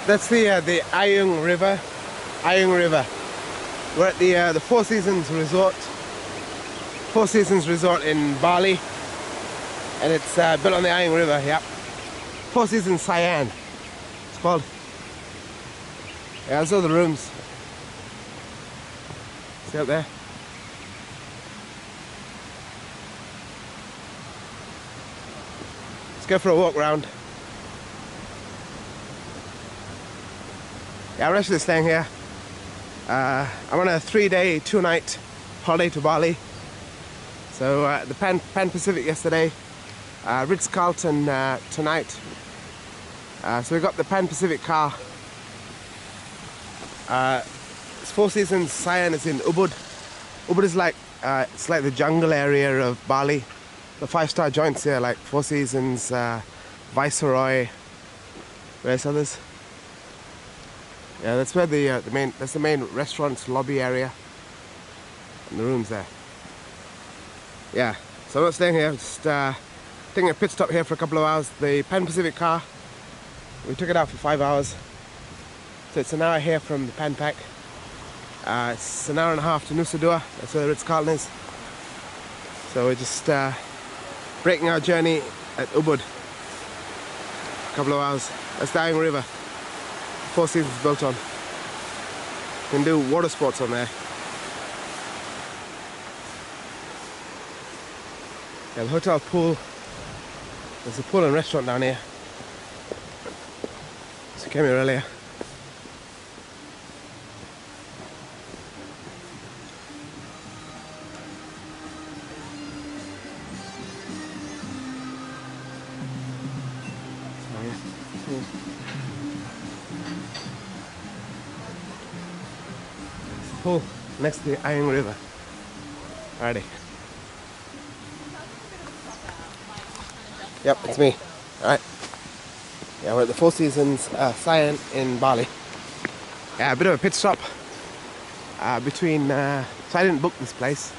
That's the Ayung River. Ayung River. We're at the Four Seasons Resort. Four Seasons Resort in Bali, and it's built on the Ayung River. Yep. Four Seasons Siam. It's called. Yeah, those are the rooms. See up there? Let's go for a walk round. Yeah, I'm actually staying here. I'm on a 3-day, 2-night holiday to Bali. So the Pan Pacific yesterday, Ritz-Carlton tonight. So we got the Pan Pacific car. It's Four Seasons Siam is in Ubud. Ubud is like it's like the jungle area of Bali. The 5-star joints here, like Four Seasons, Viceroy. Where's others? Yeah, that's where the main restaurant's lobby area, and the rooms there. Yeah, so I'm not staying here. Just taking a pit stop here for a couple of hours. The Pan Pacific car, we took it out for 5 hours. So it's an hour here from the Pan Pac. It's an hour and a half to Nusa Dua. That's where the Ritz-Carlton is. So we're just breaking our journey at Ubud. A couple of hours. That's the Ayung River. Four Seasons built on. You can do water sports on there. Yeah, the hotel pool. There's a pool and restaurant down here. So we came here earlier. Pool next to the Ayung River. Alrighty. Yep, it's me. Alright. Yeah, we're at the Four Seasons Siam in Bali. Yeah, a bit of a pit stop between. So I didn't book this place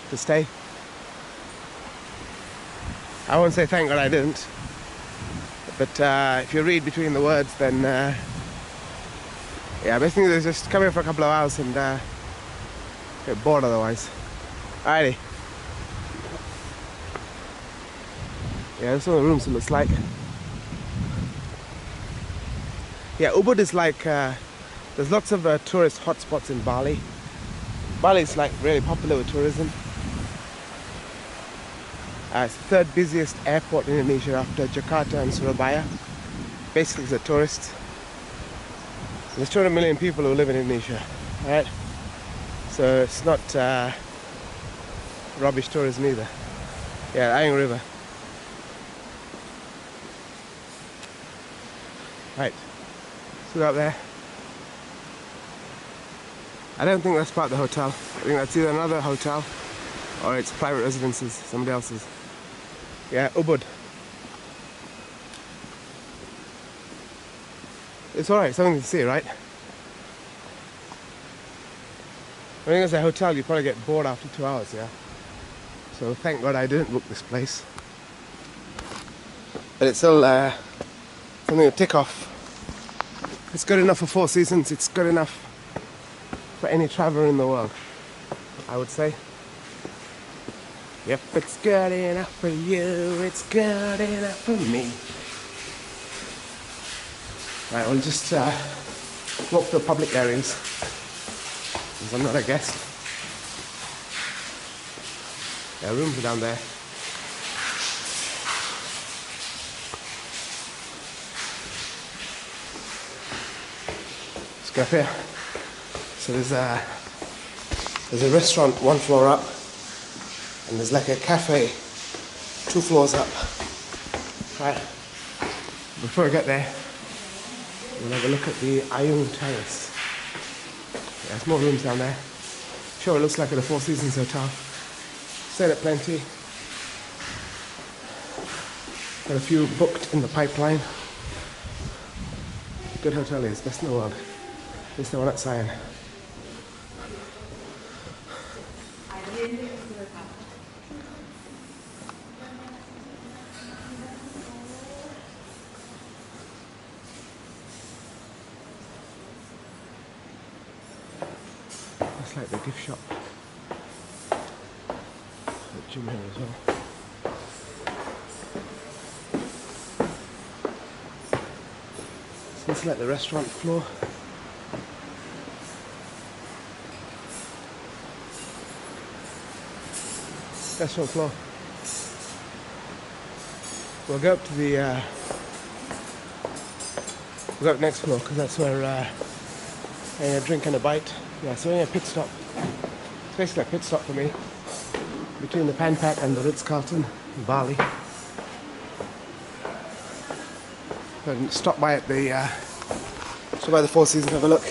to stay. I won't say thank God I didn't. But if you read between the words, then yeah, basically they just come here for a couple of hours and get bored otherwise. Alrighty. Yeah, that's what the rooms looks like. Yeah, Ubud is like there's lots of tourist hotspots in Bali. Bali is like really popular with tourism. It's the third busiest airport in Indonesia after Jakarta and Surabaya. Basically, it's a tourist. There's 200 million people who live in Indonesia, right? So it's not rubbish tourism either. Yeah, Ayung River. Right, so out there. I don't think that's part of the hotel. I think that's either another hotel or it's private residences, somebody else's. Yeah, Ubud. It's alright, something to see, right? I think as a hotel, you probably get bored after 2 hours, yeah? So thank God I didn't book this place. But it's still something to tick off. It's good enough for Four Seasons, it's good enough for any traveller in the world, I would say. If it's good enough for you, it's good enough for me. Right, we'll just walk to the public areas, because I'm not a guest. Yeah, rooms are down there. Let's go up here. So there's a restaurant 1 floor up, and there's like a cafe 2 floors up. Right. Before I get there, we'll have a look at the Ayung Terrace. Yeah, there's more rooms down there. Sure, it looks like at a Four Seasons hotel. Stayed at plenty. Got a few booked in the pipeline. Good hotel is best in the world. This is the one at Siam. looks like the gift shop. The gym here as well. So this is like the restaurant floor. Restaurant floor. We'll go up to the we'll go up next floor because that's where a drink and a bite. Yeah, so only a pit stop. It's basically a pit stop for me between the Pan Pac and the Ritz-Carlton in Bali. And stop by at the Four Seasons, have a look,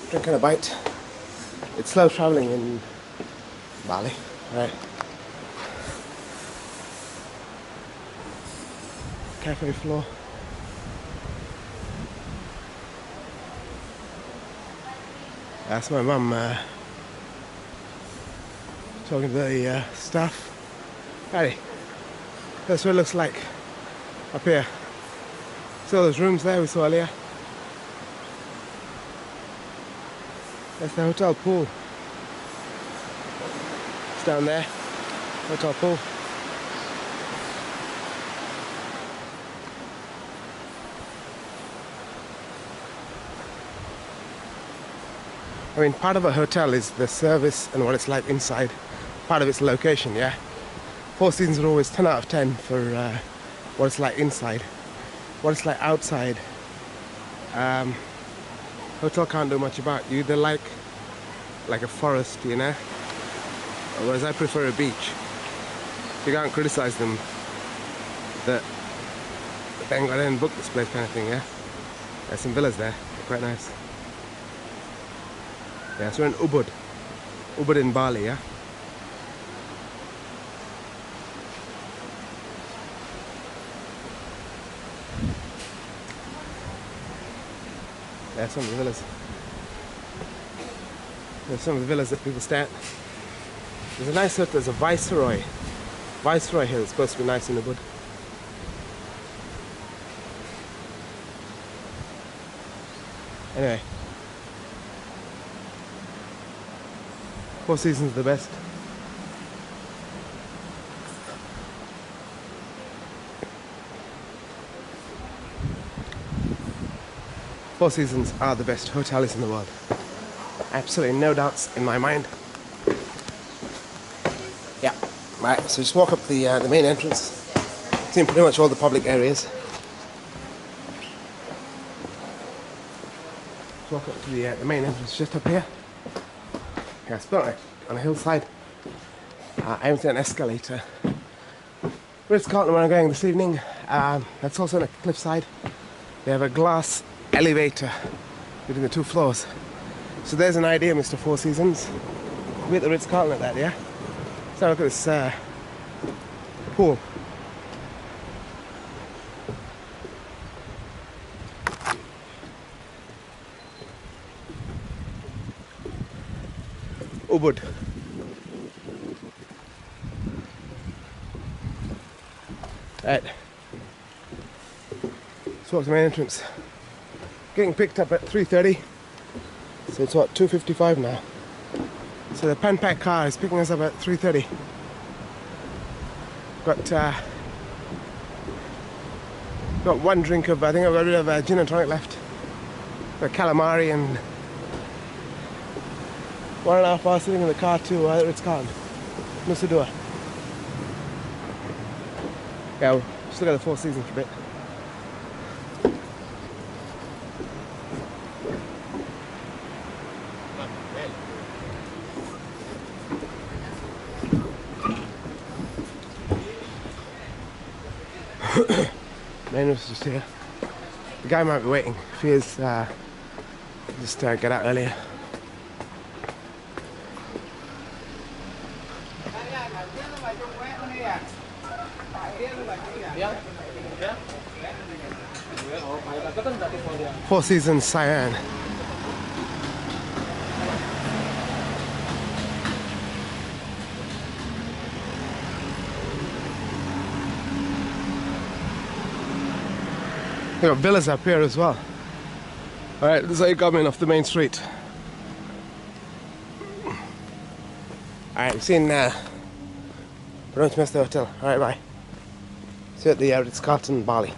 drink and a bite. It's slow travelling in Bali, right? Cafe floor. That's my mum talking to the staff. Hey, that's what it looks like up here. See all those rooms there we saw earlier? That's the hotel pool. It's down there, hotel pool. I mean, part of a hotel is the service and what it's like inside. Part of its location, yeah? Four Seasons are always 10 out of 10 for what it's like inside. What it's like outside, hotel can't do much about. You either like a forest, you know? Whereas I prefer a beach. You can't criticize them that they didn't book this place kind of thing, yeah? There's some villas there, they're quite nice. Yeah, so we're in Ubud in Bali, yeah? There's some of the villas. There's some of the villas that people stay at. There's a nice hotel, there's a Viceroy here that's supposed to be nice in Ubud. Anyway. Four Seasons are the best. Four Seasons are the best hotels in the world. Absolutely no doubts in my mind. Yeah, right, so just walk up the main entrance. Seen pretty much all the public areas. Just walk up to the main entrance just up here. Yeah, it's built on a hillside. I haven't seen an escalator. Ritz-Carlton where I'm going this evening, that's also on a cliffside. They have a glass elevator between the two floors. So there's an idea, Mr. Four Seasons. We're at the Ritz-Carlton at that, yeah? So look at this pool. Ubud. Right. So what's the main entrance? Getting picked up at 3:30. So it's what, 2:55 now. So the Pan Pac car is picking us up at 3:30. Got one drink of, I think I've got rid of gin and tonic left. Got calamari and 1.5 hours sitting in the car to Ritz-Carlton, Nusa Dua. Yeah, we'll still got the Four Seasons for a bit. Main was just here. The guy might be waiting. If he is, just get out earlier. Four Seasons Siam. They got villas up here as well. Alright, this is how you come in off the main street. Alright, we've seen don't miss the hotel. Alright, bye. See you at the Ritz-Carlton, Bali.